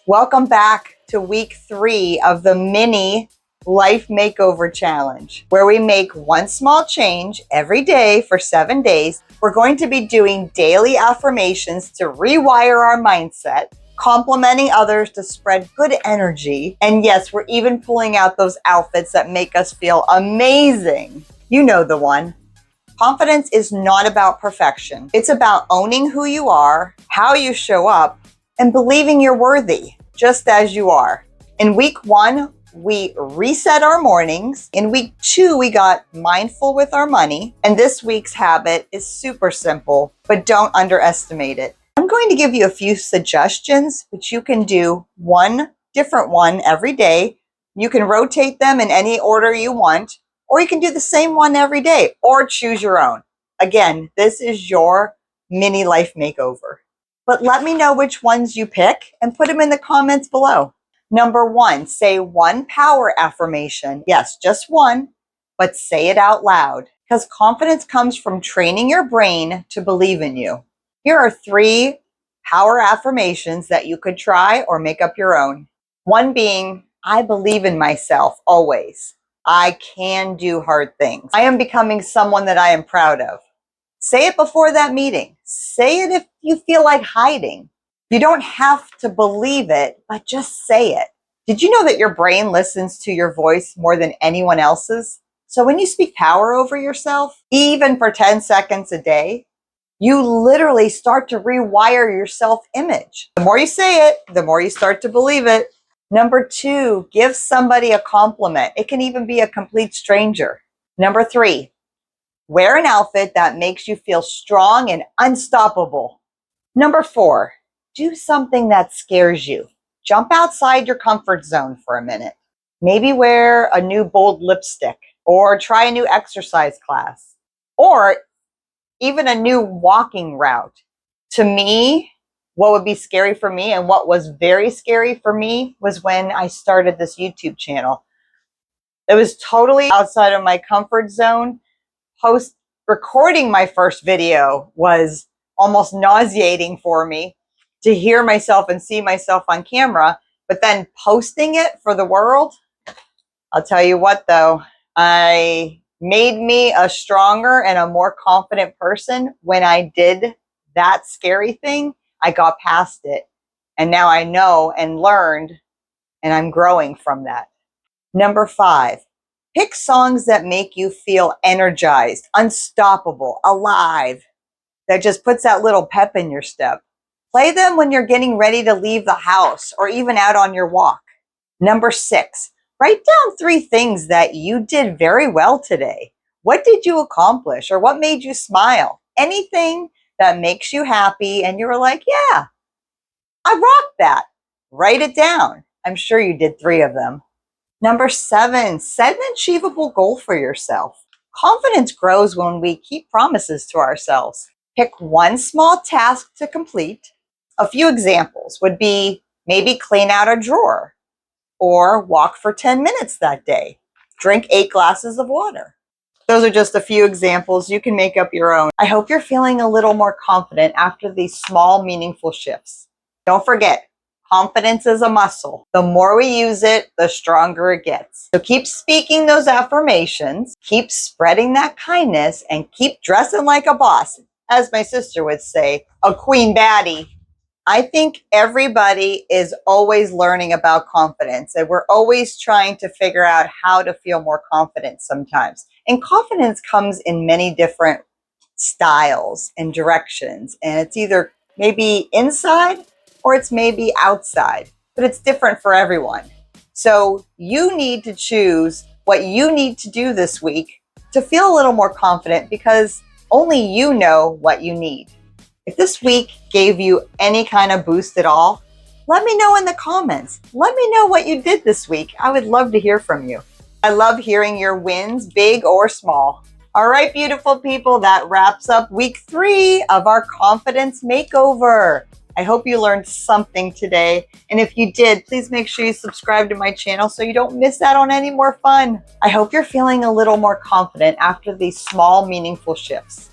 Welcome back to week 3 of the mini life makeover challenge, where we make one small change every day for 7 days. We're going to be doing daily affirmations to rewire our mindset, complimenting others to spread good energy. And yes, we're even pulling out those outfits that make us feel amazing. You know the one. Confidence is not about perfection. It's about owning who you are, how you show up, and believing you're worthy, just as you are. In week 1, we reset our mornings. In week 2, we got mindful with our money. And this week's habit is super simple, but don't underestimate it. I'm going to give you a few suggestions, which you can do one different one every day. You can rotate them in any order you want, or you can do the same one every day, or choose your own. Again, this is your mini life makeover. But let me know which ones you pick and put them in the comments below. Number 1, say one power affirmation. Yes, just one, but say it out loud, because confidence comes from training your brain to believe in you. Here are 3 power affirmations that you could try or make up your own. One being, I believe in myself always. I can do hard things. I am becoming someone that I am proud of. Say it before that meeting. Say it if you feel like hiding. You don't have to believe it, but just say it. Did you know that your brain listens to your voice more than anyone else's? So when you speak power over yourself, even for 10 seconds a day, you literally start to rewire your self-image. The more you say it, the more you start to believe it. Number 2, give somebody a compliment. It can even be a complete stranger. Number 3, wear an outfit that makes you feel strong and unstoppable. Number 4, do something that scares you. Jump outside your comfort zone for a minute. Maybe wear a new bold lipstick, or try a new exercise class, or even a new walking route. To me, what would be scary for me, and what was very scary for me, was when I started this YouTube channel. It was totally outside of my comfort zone. Recording my first video was almost nauseating for me to hear myself and see myself on camera, but then posting it for the world, I'll tell you what though, I made me a stronger and a more confident person. When I did that scary thing, I got past it. And now I know and learned, and I'm growing from that. Number 5, pick songs that make you feel energized, unstoppable, alive, that just puts that little pep in your step. Play them when you're getting ready to leave the house or even out on your walk. Number 6, write down 3 things that you did very well today. What did you accomplish, or what made you smile? Anything that makes you happy and you're like, yeah, I rocked that. Write it down. I'm sure you did 3 of them. Number 7, set an achievable goal for yourself. Confidence grows when we keep promises to ourselves. Pick one small task to complete. A few examples would be maybe clean out a drawer, or walk for 10 minutes that day. Drink 8 glasses of water. Those are just a few examples. You can make up your own. I hope you're feeling a little more confident after these small, meaningful shifts. Don't forget, confidence is a muscle. The more we use it, the stronger it gets. So keep speaking those affirmations, keep spreading that kindness, and keep dressing like a boss. As my sister would say, a queen baddie. I think everybody is always learning about confidence, and we're always trying to figure out how to feel more confident sometimes. And confidence comes in many different styles and directions, and it's either maybe inside or it's maybe outside, but it's different for everyone. So you need to choose what you need to do this week to feel a little more confident, because only you know what you need. If this week gave you any kind of boost at all, let me know in the comments. Let me know what you did this week. I would love to hear from you. I love hearing your wins, big or small. All right, beautiful people, that wraps up week 3 of our confidence makeover. I hope you learned something today. And if you did, please make sure you subscribe to my channel so you don't miss out on any more fun. I hope you're feeling a little more confident after these small, meaningful shifts.